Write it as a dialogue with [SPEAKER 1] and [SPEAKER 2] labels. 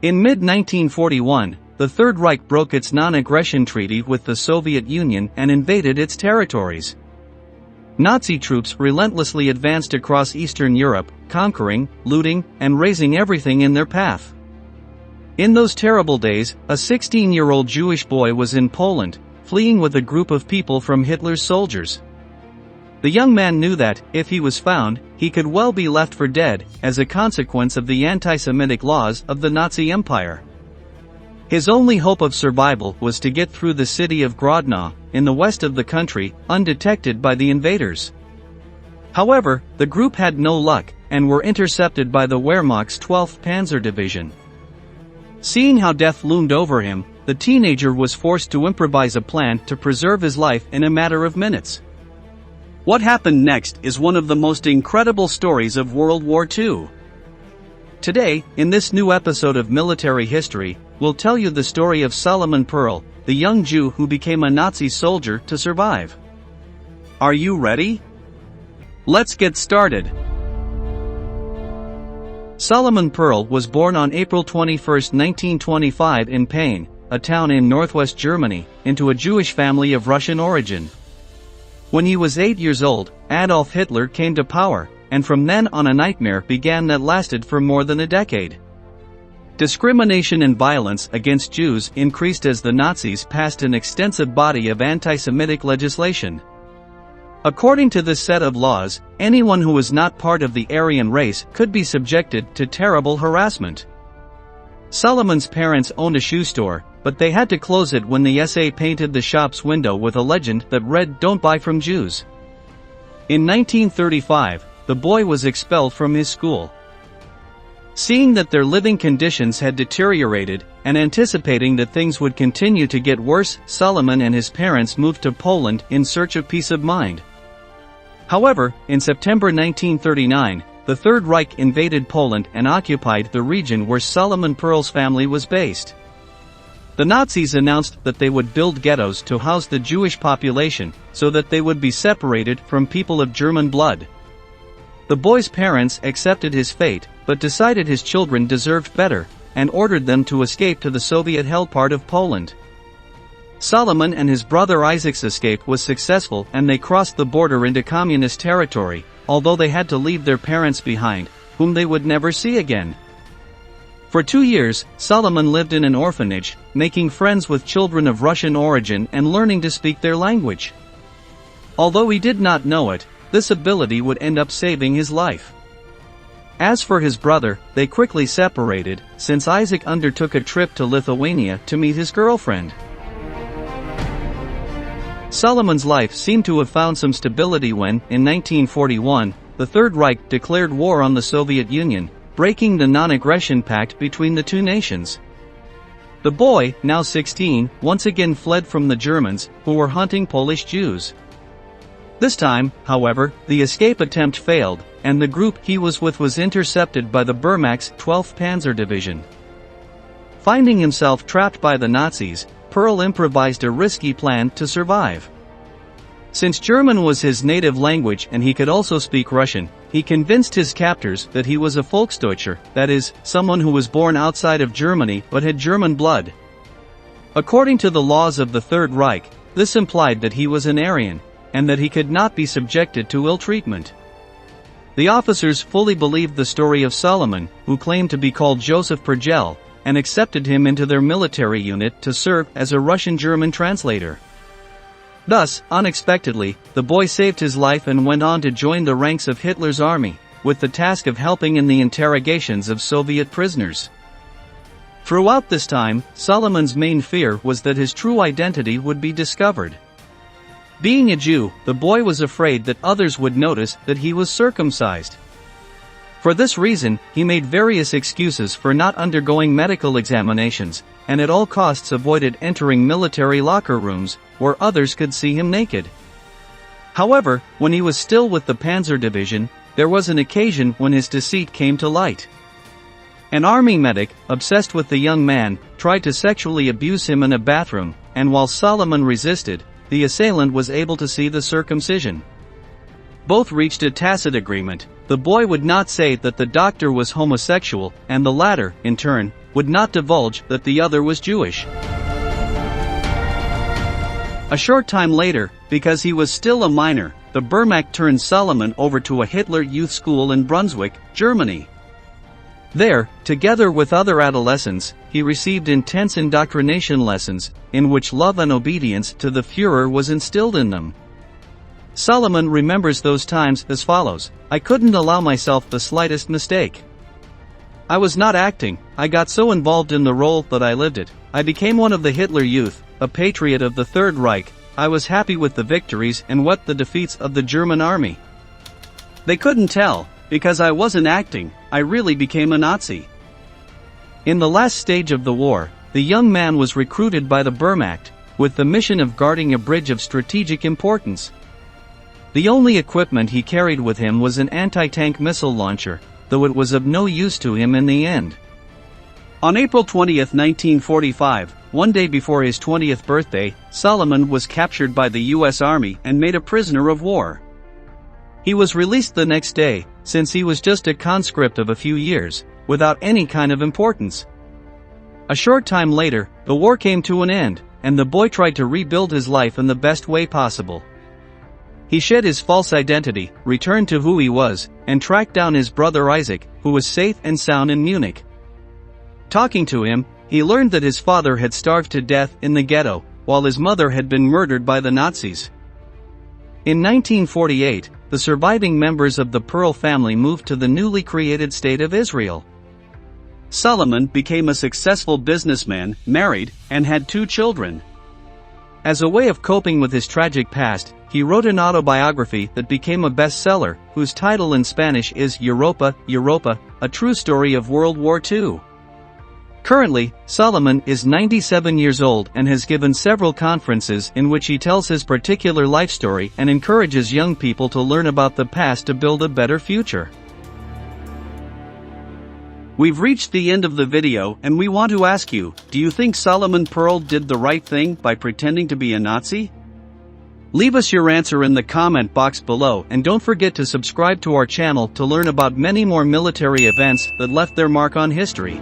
[SPEAKER 1] In mid-1941, the Third Reich broke its non-aggression treaty with the Soviet Union and invaded its territories. Nazi troops relentlessly advanced across Eastern Europe, conquering, looting, and razing everything in their path. In those terrible days, a 16-year-old Jewish boy was in Poland, fleeing with a group of people from Hitler's soldiers. The young man knew that, if he was found, he could well be left for dead, as a consequence of the anti-Semitic laws of the Nazi Empire. His only hope of survival was to get through the city of Grodno, in the west of the country, undetected by the invaders. However, the group had no luck, and were intercepted by the Wehrmacht's 12th Panzer Division. Seeing how death loomed over him, the teenager was forced to improvise a plan to preserve his life in a matter of minutes. What happened next is one of the most incredible stories of World War II. Today, in this new episode of Military History, we'll tell you the story of Solomon Perel, the young Jew who became a Nazi soldier to survive. Are you ready? Let's get started. Solomon Perel was born on April 21, 1925 in Peine, a town in northwest Germany, into a Jewish family of Russian origin. When he was 8 years old, Adolf Hitler came to power, and from then on a nightmare began that lasted for more than a decade. Discrimination and violence against Jews increased as the Nazis passed an extensive body of anti-Semitic legislation. According to this set of laws, anyone who was not part of the Aryan race could be subjected to terrible harassment. Solomon's parents owned a shoe store, but they had to close it when the SA painted the shop's window with a legend that read, "Don't buy from Jews." In 1935, the boy was expelled from his school. Seeing that their living conditions had deteriorated, and anticipating that things would continue to get worse, Solomon and his parents moved to Poland in search of peace of mind. However, in September 1939, the Third Reich invaded Poland and occupied the region where Solomon Perel's family was based. The Nazis announced that they would build ghettos to house the Jewish population, so that they would be separated from people of German blood. The boy's parents accepted his fate, but decided his children deserved better, and ordered them to escape to the Soviet-held part of Poland. Solomon and his brother Isaac's escape was successful and they crossed the border into communist territory, although they had to leave their parents behind, whom they would never see again. For 2 years, Solomon lived in an orphanage, making friends with children of Russian origin and learning to speak their language. Although he did not know it, this ability would end up saving his life. As for his brother, they quickly separated, since Isaac undertook a trip to Lithuania to meet his girlfriend. Solomon's life seemed to have found some stability when, in 1941, the Third Reich declared war on the Soviet Union, breaking the non-aggression pact between the two nations. The boy, now 16, once again fled from the Germans, who were hunting Polish Jews. This time, however, the escape attempt failed, and the group he was with was intercepted by the Wehrmacht's 12th Panzer Division. Finding himself trapped by the Nazis, Perel improvised a risky plan to survive. Since German was his native language and he could also speak Russian, he convinced his captors that he was a Volksdeutscher, that is, someone who was born outside of Germany but had German blood. According to the laws of the Third Reich, this implied that he was an Aryan, and that he could not be subjected to ill treatment. The officers fully believed the story of Solomon, who claimed to be called Joseph Perel, and accepted him into their military unit to serve as a Russian-German translator. Thus, unexpectedly, the boy saved his life and went on to join the ranks of Hitler's army, with the task of helping in the interrogations of Soviet prisoners. Throughout this time, Solomon's main fear was that his true identity would be discovered. Being a Jew, the boy was afraid that others would notice that he was circumcised. For this reason, he made various excuses for not undergoing medical examinations, and at all costs avoided entering military locker rooms, where others could see him naked. However, when he was still with the Panzer Division, there was an occasion when his deceit came to light. An army medic, obsessed with the young man, tried to sexually abuse him in a bathroom, and while Solomon resisted, the assailant was able to see the circumcision. Both reached a tacit agreement. The boy would not say that the doctor was homosexual, and the latter, in turn, would not divulge that the other was Jewish. A short time later, because he was still a minor, the Wehrmacht turned Solomon over to a Hitler Youth School in Brunswick, Germany. There, together with other adolescents, he received intense indoctrination lessons, in which love and obedience to the Führer was instilled in them. Solomon remembers those times as follows: "I couldn't allow myself the slightest mistake. I was not acting, I got so involved in the role that I lived it. I became one of the Hitler Youth, a patriot of the Third Reich. I was happy with the victories and with the defeats of the German army. They couldn't tell, because I wasn't acting, I really became a Nazi." In the last stage of the war, the young man was recruited by the Wehrmacht, with the mission of guarding a bridge of strategic importance. The only equipment he carried with him was an anti-tank missile launcher, though it was of no use to him in the end. On April 20, 1945, one day before his 20th birthday, Solomon was captured by the U.S. Army and made a prisoner of war. He was released the next day, since he was just a conscript of a few years, without any kind of importance. A short time later, the war came to an end, and the boy tried to rebuild his life in the best way possible. He shed his false identity, returned to who he was, and tracked down his brother Isaac, who was safe and sound in Munich. Talking to him, he learned that his father had starved to death in the ghetto, while his mother had been murdered by the Nazis. In 1948, the surviving members of the Perel family moved to the newly created state of Israel. Solomon became a successful businessman, married, and had 2 children. As a way of coping with his tragic past, he wrote an autobiography that became a bestseller, whose title in Spanish is Europa, Europa, a true story of World War II. Currently, Solomon is 97 years old and has given several conferences in which he tells his particular life story and encourages young people to learn about the past to build a better future. We've reached the end of the video and we want to ask you, do you think Solomon Perel did the right thing by pretending to be a Nazi? Leave us your answer in the comment box below and don't forget to subscribe to our channel to learn about many more military events that left their mark on history.